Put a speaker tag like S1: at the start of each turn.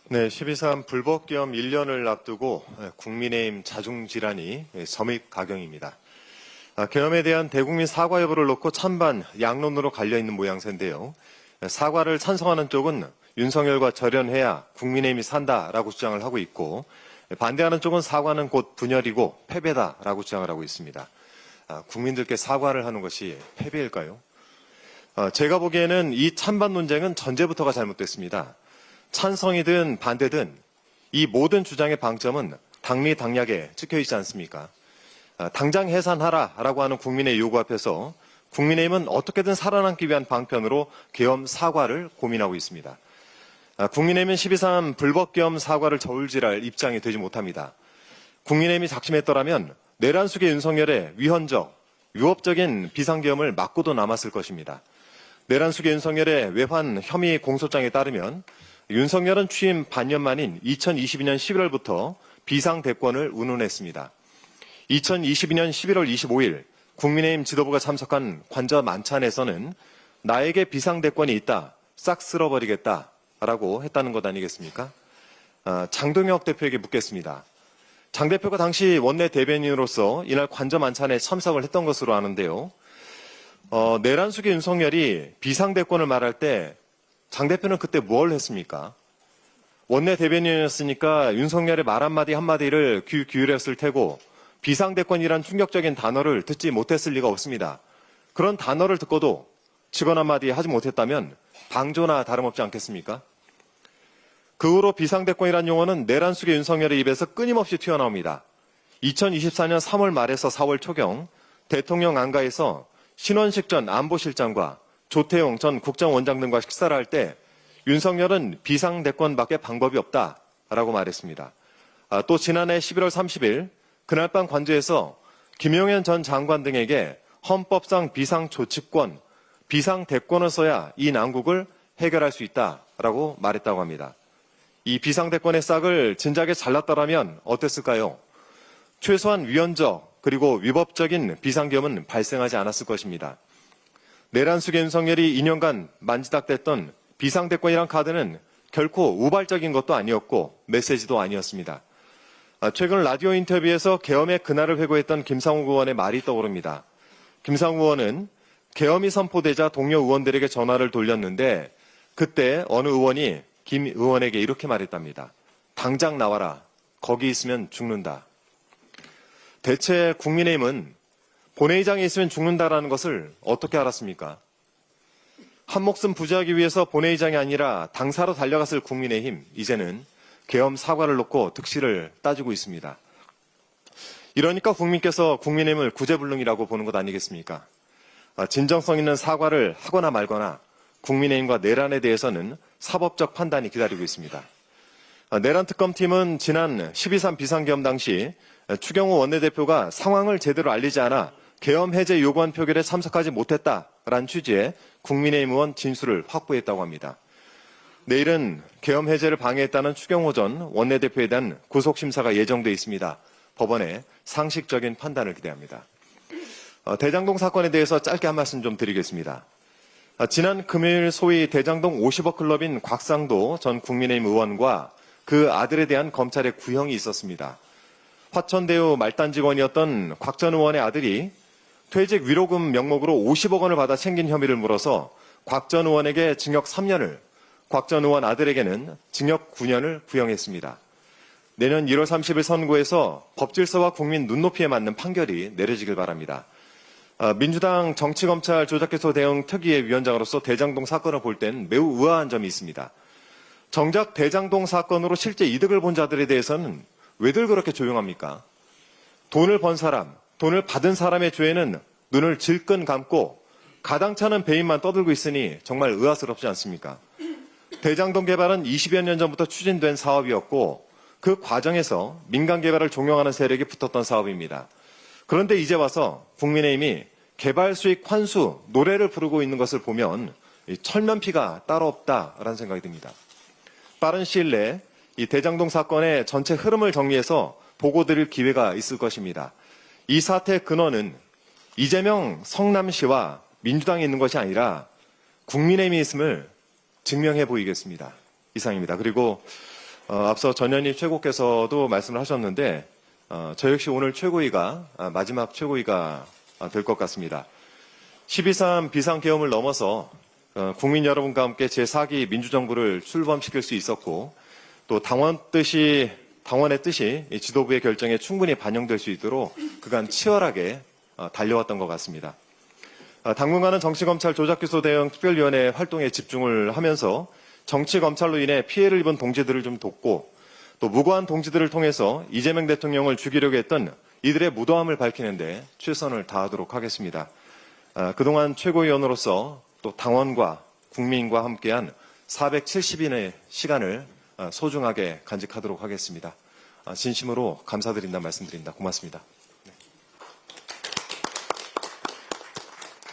S1: 네, 12.3 불법겸 1년을 앞두고 국민의힘 자중질환이 점입가경입니다. 계엄에 대한 대국민 사과 여부를 놓고 찬반 양론으로 갈려있는 모양새인데요. 사과를 찬성하는 쪽은 윤석열과 절연해야 국민의힘이 산다라고 주장을 하고 있고, 반대하는 쪽은 사과는 곧 분열이고 패배다라고 주장을 하고 있습니다. 국민들께 사과를 하는 것이 패배일까요? 제가 보기에는 이 찬반 논쟁은 전제부터가 잘못됐습니다. 찬성이든 반대든 이 모든 주장의 방점은 당리당략에 찍혀있지 않습니까? 당장 해산하라라고 하는 국민의 요구 앞에서 국민의힘은 어떻게든 살아남기 위한 방편으로 계엄 사과를 고민하고 있습니다. 국민의힘은 12.3 불법계엄 사과를 저울질할 입장이 되지 못합니다. 국민의힘이 작심했더라면 내란 속의 윤석열의 위헌적, 위법적인 비상계엄을 막고도 남았을 것입니다. 내란 속의 윤석열의 외환 혐의 공소장에 따르면 윤석열은 취임 반년 만인 2022년 11월부터 비상대권을 운운했습니다. 2022년 11월 25일 국민의힘 지도부가 참석한 관저 만찬에서는 나에게 비상대권이 있다, 싹 쓸어버리겠다라고 했다는 것 아니겠습니까? 장동혁 대표에게 묻겠습니다. 장 대표가 당시 원내 대변인으로서 이날 관저 만찬에 참석을 했던 것으로 아는데요. 내란 속의 윤석열이 비상대권을 말할 때 장 대표는 그때 뭘 했습니까? 원내 대변인이었으니까 윤석열의 말 한마디 한마디를 귀 기울였을 테고 비상대권이란 충격적인 단어를 듣지 못했을 리가 없습니다. 그런 단어를 듣고도 직원 한마디 하지 못했다면 방조나 다름없지 않겠습니까? 그 후로 비상대권이란 용어는 내란 속의 윤석열의 입에서 끊임없이 튀어나옵니다. 2024년 3월 말에서 4월 초경 대통령 안가에서 신원식 전 안보실장과 조태용 전 국정원장 등과 식사를 할 때 윤석열은 비상대권밖에 방법이 없다라고 말했습니다. 또 지난해 11월 30일 그날 밤 관저에서 김용현 전 장관 등에게 헌법상 비상조치권, 비상대권을 써야 이 난국을 해결할 수 있다라고 말했다고 합니다. 이 비상대권의 싹을 진작에 잘랐더라면 어땠을까요? 최소한 위헌적 그리고 위법적인 비상계엄은 발생하지 않았을 것입니다. 내란 속의 윤석열이 2년간 만지작댔던 비상대권이란 카드는 결코 우발적인 것도 아니었고 메시지도 아니었습니다. 최근 라디오 인터뷰에서 계엄의 그날을 회고했던 김상욱 의원의 말이 떠오릅니다. 김상욱 의원은 계엄이 선포되자 동료 의원들에게 전화를 돌렸는데 그때 어느 의원이 김 의원에게 이렇게 말했답니다. 당장 나와라. 거기 있으면 죽는다. 대체 국민의힘은 본회의장에 있으면 죽는다라는 것을 어떻게 알았습니까? 한 목숨 부지하기 위해서 본회의장이 아니라 당사로 달려갔을 국민의힘, 이제는 계엄 사과를 놓고 득실을 따지고 있습니다. 이러니까 국민께서 국민의힘을 구제불능이라고 보는 것 아니겠습니까? 진정성 있는 사과를 하거나 말거나 국민의힘과 내란에 대해서는 사법적 판단이 기다리고 있습니다. 내란 특검팀은 지난 12.3 비상계엄 당시 추경호 원내대표가 상황을 제대로 알리지 않아 계엄 해제 요구안 표결에 참석하지 못했다라는 취지의 국민의힘 의원 진술을 확보했다고 합니다. 내일은 계엄 해제를 방해했다는 추경호 전 원내대표에 대한 구속심사가 예정돼 있습니다. 법원의 상식적인 판단을 기대합니다. 대장동 사건에 대해서 짧게 한 말씀 좀 드리겠습니다. 지난 금요일 소위 대장동 50억 클럽인 곽상도 전 국민의힘 의원과 그 아들에 대한 검찰의 구형이 있었습니다. 화천대유 말단 직원이었던 곽 전 의원의 아들이 퇴직 위로금 명목으로 50억 원을 받아 챙긴 혐의를 물어서 곽 전 의원에게 징역 3년을, 곽 전 의원 아들에게는 징역 9년을 구형했습니다. 내년 1월 30일 선고에서 법질서와 국민 눈높이에 맞는 판결이 내려지길 바랍니다. 민주당 정치검찰 조작개소 대응 특위의 위원장으로서 대장동 사건을 볼 땐 매우 의아한 점이 있습니다. 정작 대장동 사건으로 실제 이득을 본 자들에 대해서는 왜들 그렇게 조용합니까? 돈을 번 사람, 돈을 받은 사람의 죄에는 눈을 질끈 감고 가당찮은 배임만 떠들고 있으니 정말 의아스럽지 않습니까? 대장동 개발은 20여 년 전부터 추진된 사업이었고 그 과정에서 민간 개발을 종용하는 세력이 붙었던 사업입니다. 그런데 이제 와서 국민의힘이 개발 수익 환수 노래를 부르고 있는 것을 보면 철면피가 따로 없다라는 생각이 듭니다. 빠른 시일 내에 이 대장동 사건의 전체 흐름을 정리해서 보고 드릴 기회가 있을 것입니다. 이 사태의 근원은 이재명 성남시와 민주당이 있는 것이 아니라 국민의힘이 있음을 증명해 보이겠습니다. 이상입니다. 그리고 앞서 전현희 최고께서도 말씀을 하셨는데 저 역시 오늘 최고위가 마지막 최고위가 될 것 같습니다. 12.3 비상계엄을 넘어서 국민 여러분과 함께 제4기 민주정부를 출범시킬 수 있었고 또 당원의 뜻이 지도부의 결정에 충분히 반영될 수 있도록 그간 치열하게 달려왔던 것 같습니다. 당분간은 정치검찰 조작기소 대응 특별위원회 활동에 집중을 하면서 정치검찰로 인해 피해를 입은 동지들을 좀 돕고 또 무고한 동지들을 통해서 이재명 대통령을 죽이려고 했던 이들의 무도함을 밝히는데 최선을 다하도록 하겠습니다. 그동안 최고위원으로서 또 당원과 국민과 함께한 470인의 시간을 소중하게 간직하도록 하겠습니다. 진심으로 감사드린다는 말씀드립니다. 고맙습니다.